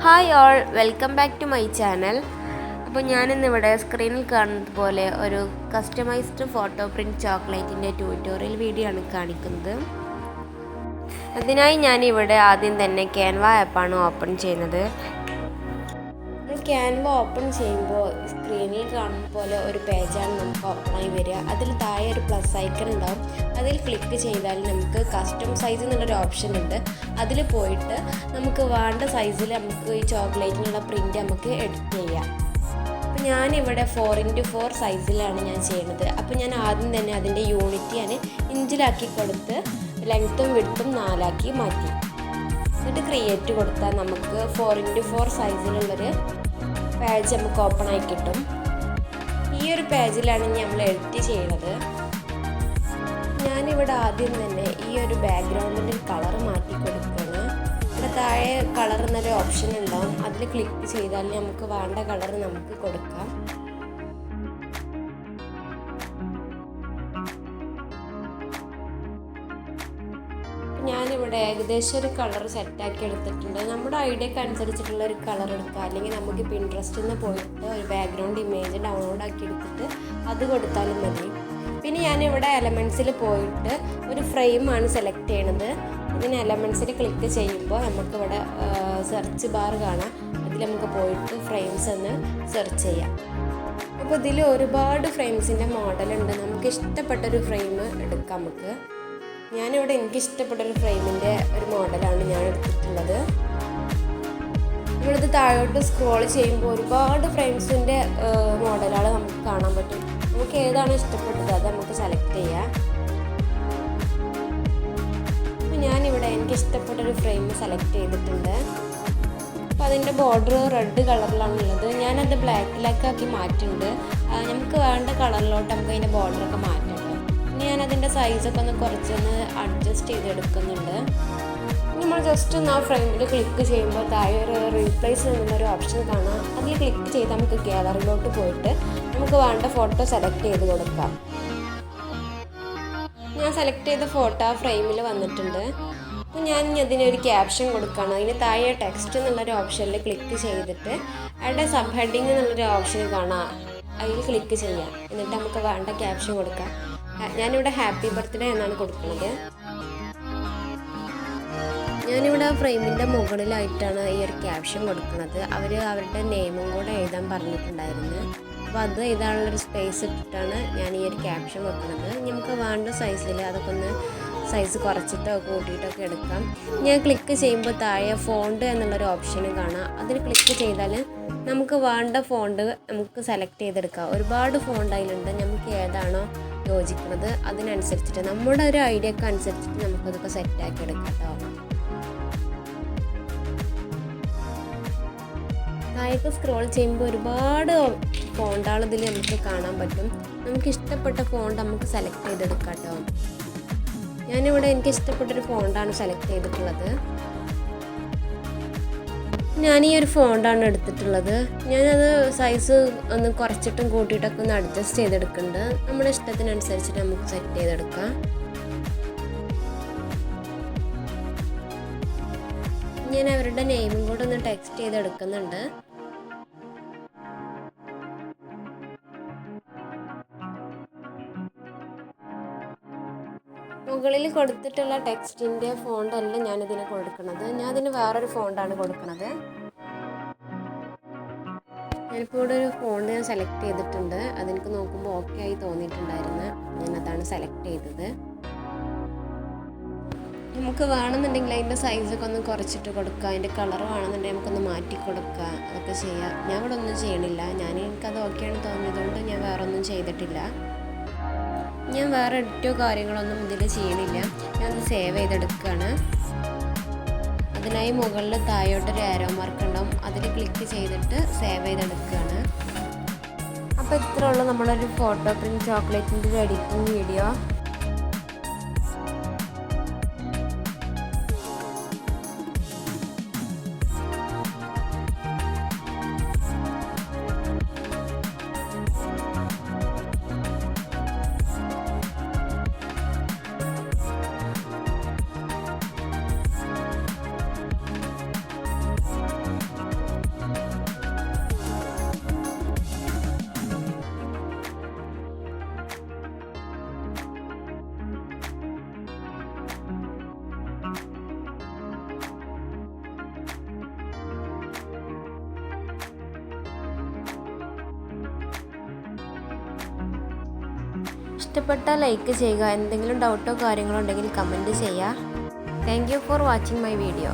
Hi all, welcome back to my channel. അപ്പോൾ ഞാനിന്നിവിടെ സ്ക്രീനിൽ കാണുന്നത് പോലെ ഒരു കസ്റ്റമൈസ്ഡ് ഫോട്ടോ പ്രിൻറ്റ് ചോക്ലേറ്റിൻ്റെ ട്യൂട്ടോറിയൽ വീഡിയോ ആണ് കാണിക്കുന്നത്. അതിനായി ഞാനിവിടെ ആദ്യം തന്നെ ക്യാൻവ ആപ്പാണ് ഓപ്പൺ ചെയ്യുന്നത്. ക്യാൻവ ഓപ്പൺ ചെയ്യുമ്പോൾ സ്ക്രീനിൽ കാണുന്ന പോലെ ഒരു പേജാണ് നമുക്ക് ഓപ്പണായി വരിക. അതിൽ താഴെ ഒരു പ്ലസ് ഐക്കൺ ഉണ്ടാവും. അതിൽ ക്ലിക്ക് ചെയ്താൽ നമുക്ക് കസ്റ്റം സൈസ് എന്നുള്ളൊരു ഓപ്ഷൻ ഉണ്ട്. അതിൽ പോയിട്ട് നമുക്ക് വേണ്ട സൈസിൽ നമുക്ക് ഈ ചോക്ലേറ്റിനുള്ള പ്രിൻ്റ് നമുക്ക് എഡിറ്റ് ചെയ്യാം. അപ്പോൾ ഞാനിവിടെ 4x4 സൈസിലാണ് ഞാൻ ചെയ്യുന്നത്. അപ്പോൾ ഞാൻ ആദ്യം തന്നെ അതിൻ്റെ യൂണിറ്റ് ഞാൻ ഇഞ്ചിലാക്കി കൊടുത്ത് ലെങ്ത്തും വിഡ്ത്തും 4 മാറ്റി. എന്നിട്ട് ക്രിയേറ്റ് കൊടുത്താൽ നമുക്ക് 4x4 സൈസിലുള്ളൊരു പേജ് നമുക്ക് ഓപ്പൺ ആയി കിട്ടും. ഈ ഒരു പേജിലാണ് നമ്മൾ എഡിറ്റ് ചെയ്യുന്നത്. ഞാനിവിടെ ആദ്യം തന്നെ ഈ ഒരു ബാക്ക്ഗ്രൗണ്ടിൻ്റെ കളർ മാറ്റി കൊടുക്കുകയാണ്. ഇവിടെ താഴെ കളർ എന്നൊരു ഓപ്ഷൻ ഉണ്ടാവും. അതിൽ ക്ലിക്ക് ചെയ്താൽ നമുക്ക് വേണ്ട കളർ നമുക്ക് കൊടുക്കാം. ഞാനിവിടെ ഏകദേശം ഒരു കളർ സെറ്റാക്കി എടുത്തിട്ടുണ്ട്. നമ്മുടെ ഐഡിയക്ക് അനുസരിച്ചിട്ടുള്ള ഒരു കളർ എടുക്കുക, അല്ലെങ്കിൽ നമുക്ക് പിൻട്രസ്റ്റിൽ നിന്ന് പോയിട്ട് ഒരു ബാക്ക്ഗ്രൗണ്ട് ഇമേജ് ഡൗൺലോഡ് ആക്കി എടുത്തിട്ട് അത് കൊടുത്താലും മതി. പിന്നെ ഞാനിവിടെ എലമെൻറ്റ്സിൽ പോയിട്ട് ഒരു ഫ്രെയിമാണ് സെലക്ട് ചെയ്യണത്. ഇതിന് എലമെൻറ്റ്സിൽ ക്ലിക്ക് ചെയ്യുമ്പോൾ നമുക്കിവിടെ സെർച്ച് ബാർ കാണാം. അതിൽ നമുക്ക് പോയിട്ട് ഫ്രെയിംസ് എന്ന് സെർച്ച് ചെയ്യാം. അപ്പോൾ ഇതിൽ ഒരുപാട് ഫ്രെയിംസിൻ്റെ മോഡലുണ്ട്. നമുക്ക് ഇഷ്ടപ്പെട്ടൊരു ഫ്രെയിം എടുക്കാം. ഞാനിവിടെ എനിക്കിഷ്ടപ്പെട്ടൊരു ഫ്രെയിമിൻ്റെ ഒരു മോഡലാണ് ഞാൻ എടുത്തിട്ടുള്ളത്. നമ്മളിത് താഴോട്ട് സ്ക്രോൾ ചെയ്യുമ്പോൾ ഒരുപാട് ഫ്രെയിംസിൻ്റെ മോഡലുകൾ നമുക്ക് കാണാൻ പറ്റും. നമുക്ക് ഏതാണ് ഇഷ്ടപ്പെട്ടത് അത് നമുക്ക് സെലക്ട് ചെയ്യാം. അപ്പോൾ ഞാനിവിടെ എനിക്കിഷ്ടപ്പെട്ടൊരു ഫ്രെയിം സെലക്ട് ചെയ്തിട്ടുണ്ട്. അപ്പോൾ അതിൻ്റെ ബോർഡർ റെഡ് കളറിലാണുള്ളത്. ഞാനത് ബ്ലാക്കിലേക്കാക്കി മാറ്റുന്നുണ്ട്. നമുക്ക് വേണ്ട കളറിലോട്ട് നമുക്ക് അതിൻ്റെ ബോർഡറൊക്കെ മാറ്റാം. ഞാനതിൻ്റെ സൈസൊക്കെ കുറച്ചൊന്ന് അഡ്ജസ്റ്റ് ചെയ്തെടുക്കുന്നുണ്ട്. നമ്മൾ ജസ്റ്റ് ഒന്ന് ആ ഫ്രെയിമിൽ ക്ലിക്ക് ചെയ്യുമ്പോൾ താഴെ ഒരു റീപ്ലേസ് എന്നുള്ളൊരു ഓപ്ഷൻ കാണാം. അതിൽ ക്ലിക്ക് ചെയ്ത് നമുക്ക് ഗാലറിയിലോട്ട് പോയിട്ട് നമുക്ക് വേണ്ട ഫോട്ടോ സെലക്ട് ചെയ്ത് കൊടുക്കാം. ഞാൻ സെലക്ട് ചെയ്ത ഫോട്ടോ ആ ഫ്രെയിമിൽ വന്നിട്ടുണ്ട്. അപ്പോൾ ഞാൻ അതിനൊരു ക്യാപ്ഷൻ കൊടുക്കുകയാണ്. അതിന് താഴെ ടെക്സ്റ്റ് എന്നുള്ളൊരു ഓപ്ഷനിൽ ക്ലിക്ക് ചെയ്തിട്ട് അവിടെ സബ് ഹെഡിങ് എന്നുള്ളൊരു ഓപ്ഷൻ കാണാം. അതിൽ ക്ലിക്ക് ചെയ്യാം. എന്നിട്ട് നമുക്ക് വേണ്ട ക്യാപ്ഷൻ കൊടുക്കാം. ഞാനിവിടെ ഹാപ്പി ബർത്ത്ഡേ എന്നാണ് കൊടുക്കുന്നത്. ഞാനിവിടെ ഫ്രെയിമിൻ്റെ മുകളിലായിട്ടാണ് ഈ ഒരു ക്യാപ്ഷൻ കൊടുക്കുന്നത്. അവർ അവരുടെ നെയിമും കൂടെ എഴുതാൻ പറഞ്ഞിട്ടുണ്ടായിരുന്നു. അപ്പോൾ അത് എഴുതാനുള്ളൊരു സ്പേസ് ഇട്ടിട്ടാണ് ഞാൻ ഈ ഒരു ക്യാപ്ഷൻ വെക്കുന്നത്. നമുക്ക് വേണ്ട സൈസിൽ അതൊക്കെ ഒന്ന് സൈസ് കുറച്ചിട്ടോ കൂട്ടിയിട്ടൊക്കെ എടുക്കാം. ഞാൻ ക്ലിക്ക് ചെയ്യുമ്പോൾ താഴെ ഫോണ്ട് എന്നുള്ളൊരു ഓപ്ഷൻ കാണാം. അതിൽ ക്ലിക്ക് ചെയ്താൽ നമുക്ക് വേണ്ട ഫോണ്ട് നമുക്ക് സെലക്ട് ചെയ്തെടുക്കാം. ഒരുപാട് ഫോണ്ട് അതിലുണ്ട്. നമുക്ക് ഏതാണോ യോജിക്കുന്നത് അതിനനുസരിച്ചിട്ട് നമ്മുടെ ഒരു ഐഡിയക്ക് അനുസരിച്ചിട്ട് നമുക്കതൊക്കെ സെറ്റാക്കി എടുക്കാം കേട്ടോ. താഴേക്ക് സ്ക്രോൾ ചെയ്യുമ്പോൾ ഒരുപാട് ഫോണ്ടുകൾ ഇതിൽ നമുക്ക് കാണാൻ പറ്റും. നമുക്ക് ഇഷ്ടപ്പെട്ട ഫോണ്ട് നമുക്ക് സെലക്ട് ചെയ്തെടുക്കാം കേട്ടോ. ഞാനിവിടെ എനിക്ക് ഇഷ്ടപ്പെട്ടൊരു ഫോണ്ടാണ് സെലക്ട് ചെയ്തിട്ടുള്ളത്. ഞാൻ ഈ ഒരു ഫോണ്ടാണ് എടുത്തിട്ടുള്ളത്. ഞാനത് സൈസ് ഒന്ന് കുറച്ചിട്ടും കൂട്ടിയിട്ടൊക്കെ ഒന്ന് അഡ്ജസ്റ്റ് ചെയ്തെടുക്കുന്നുണ്ട്. നമ്മുടെ ഇഷ്ടത്തിനനുസരിച്ചിട്ട് നമുക്ക് സെറ്റ് ചെയ്തെടുക്കാം. ഞാൻ അവരുടെ നെയിമും കൂടെ ഒന്ന് ടെക്സ്റ്റ് ചെയ്തെടുക്കുന്നുണ്ട്. മുകളിൽ കൊടുത്തിട്ടുള്ള ടെക്സ്റ്റിൻ്റെ ഫോണ്ടല്ല ഞാനിതിന് കൊടുക്കുന്നത്. ഞാൻ അതിന് വേറൊരു ഫോണ്ടാണ് കൊടുക്കുന്നത്. ഞാനിപ്പോൾ ഇവിടെ ഒരു ഫോണ്ട് ഞാൻ സെലക്ട് ചെയ്തിട്ടുണ്ട്. അതെനിക്ക് നോക്കുമ്പോൾ ഓക്കെ ആയി തോന്നിയിട്ടുണ്ടായിരുന്നു. ഞാനതാണ് സെലക്ട് ചെയ്തത്. നമുക്ക് വേണമെന്നുണ്ടെങ്കിൽ അതിൻ്റെ സൈസൊക്കെ ഒന്ന് കുറച്ചിട്ട് കൊടുക്കുക. അതിൻ്റെ കളർ വേണമെന്നുണ്ടെങ്കിൽ നമുക്കൊന്ന് മാറ്റി കൊടുക്കുക. അതൊക്കെ ചെയ്യാം. ഞാൻ ഇവിടെ ഒന്നും ചെയ്യണില്ല. എനിക്കത് ഓക്കെയാണ് തോന്നിയതുകൊണ്ട് ഞാൻ വേറെ ഒന്നും ചെയ്തിട്ടില്ല. ഞാൻ വേറെ എഡിറ്റോ കാര്യങ്ങളൊന്നും ഇതിൽ ചെയ്യണില്ല. ഞാനൊന്ന് സേവ് ചെയ്തെടുക്കുകയാണ്. അതിനായി മുകളിൽ താഴോട്ടൊരു ആരോ മാർക്ക് ഉണ്ടാവും. അതിൽ ക്ലിക്ക് ചെയ്തിട്ട് സേവ് ചെയ്തെടുക്കുകയാണ്. അപ്പോൾ ഇത്രേ ഉള്ളൂ നമ്മളൊരു ഫോട്ടോ പ്രിൻറ്റ് ചോക്ലേറ്റിൻ്റെ ഒരു എഡിറ്റിംഗ് വീഡിയോ. ഇഷ്ടപ്പെട്ടാൽ ലൈക്ക് ചെയ്യുക. എന്തെങ്കിലും ഡൗട്ടോ കാര്യങ്ങളോ ഉണ്ടെങ്കിൽ കമൻറ്റ് ചെയ്യുക. Thank you for watching my video.